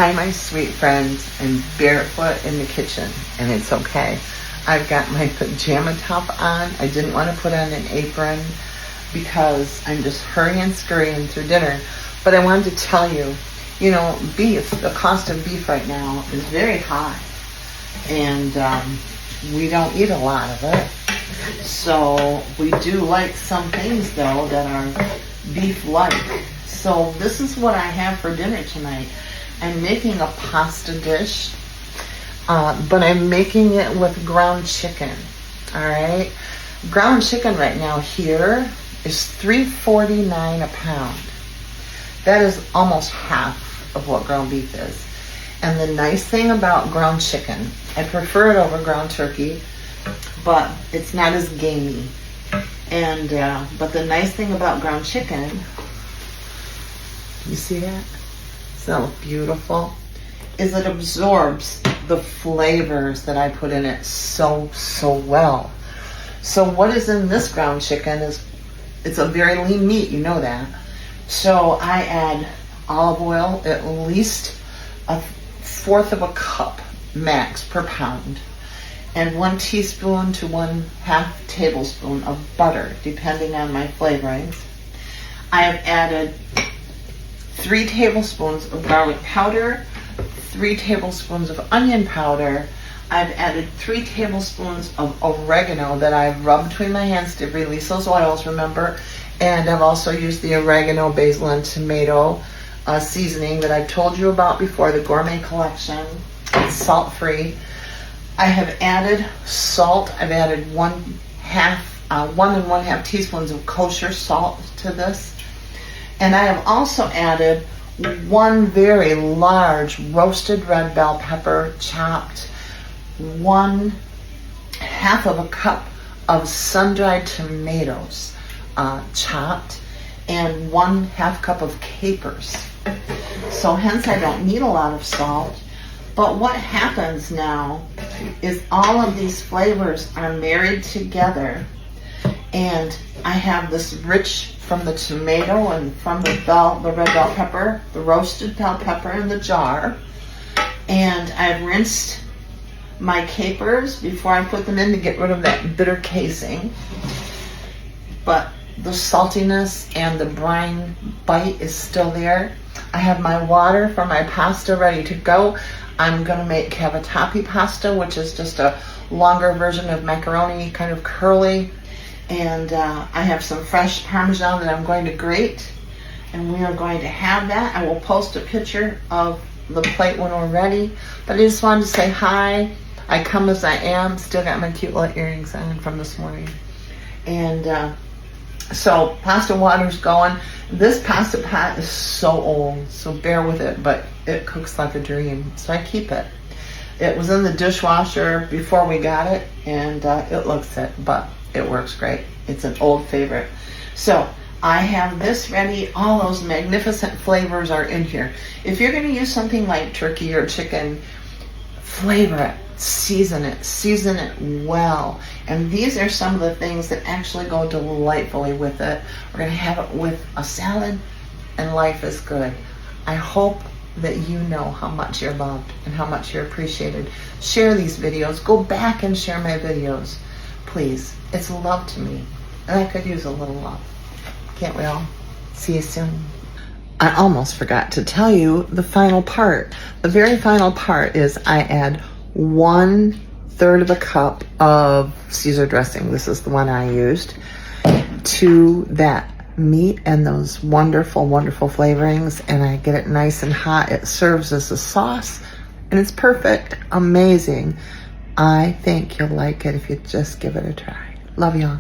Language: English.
Hi, my sweet friends. I'm barefoot in the kitchen, and it's okay. I've got my pajama top on. I didn't want to put on an apron because I'm just hurrying, scurrying through dinner. But I wanted to tell you, you know, beef, the cost of beef right now is very high. And we don't eat a lot of it. So we do like some things, though, that are beef-like. So this is what I have for dinner tonight. I'm making a pasta dish, but I'm making it with ground chicken, all right? Ground chicken right now here is $3.49 a pound. That is almost half of what ground beef is. And the nice thing about ground chicken, I prefer it over ground turkey, but it's not as gamey. And but the nice thing about ground chicken, you see that? So beautiful, is it absorbs the flavors that I put in it so well. So what is in this ground chicken is, it's a very lean meat, you know that. So I add olive oil, at least a fourth of a cup max per pound, and 1 teaspoon to 1/2 tablespoon of butter, depending on my flavorings. I have added 3 tablespoons of garlic powder, 3 tablespoons of onion powder. I've added 3 tablespoons of oregano that I've rubbed between my hands to release those oils, remember? And I've also used the oregano, basil, and tomato seasoning that I've told you about before, the Gourmet Collection. It's salt-free. I have added salt. I've added 1 and 1/2 teaspoons of kosher salt to this. And I have also added 1 very large roasted red bell pepper, chopped, 1/2 of a cup of sun-dried tomatoes, chopped, and 1/2 cup of capers. So hence I don't need a lot of salt. But what happens now is all of these flavors are married together, and I have this rich from the tomato and from the red bell pepper, the roasted bell pepper in the jar. And I've rinsed my capers before I put them in to get rid of that bitter casing. But the saltiness and the brine bite is still there. I have my water for my pasta ready to go. I'm gonna make cavatappi pasta, which is just a longer version of macaroni, kind of curly. And I have some fresh Parmesan that I'm going to grate, and we are going to have that. I will post a picture of the plate when we're ready. But I just wanted to say hi. I come as I am. Still got my cute little earrings on from this morning. And so pasta water's going. This pasta pot is so old, so bear with it, but it cooks like a dream, so I keep it. It was in the dishwasher before we got it, and it looks it, but it works great. It's an old favorite. So I have this ready. All those magnificent flavors are in here. If you're going to use something like turkey or chicken, flavor it, season it well. And these are some of the things that actually go delightfully with it. We're going to have it with a salad, and life is good. I hope that you know how much you're loved and how much you're appreciated. Share these videos. Go back and share my videos, please. It's love to me, and I could use a little love. Can't we all? See you soon. I almost forgot to tell you the final part. The very final part is I add 1/3 of a cup of Caesar dressing. This is the one I used, to that meat and those wonderful, wonderful flavorings, and I get it nice and hot. It serves as a sauce, and it's perfect, amazing. I think you'll like it if you just give it a try. Love y'all.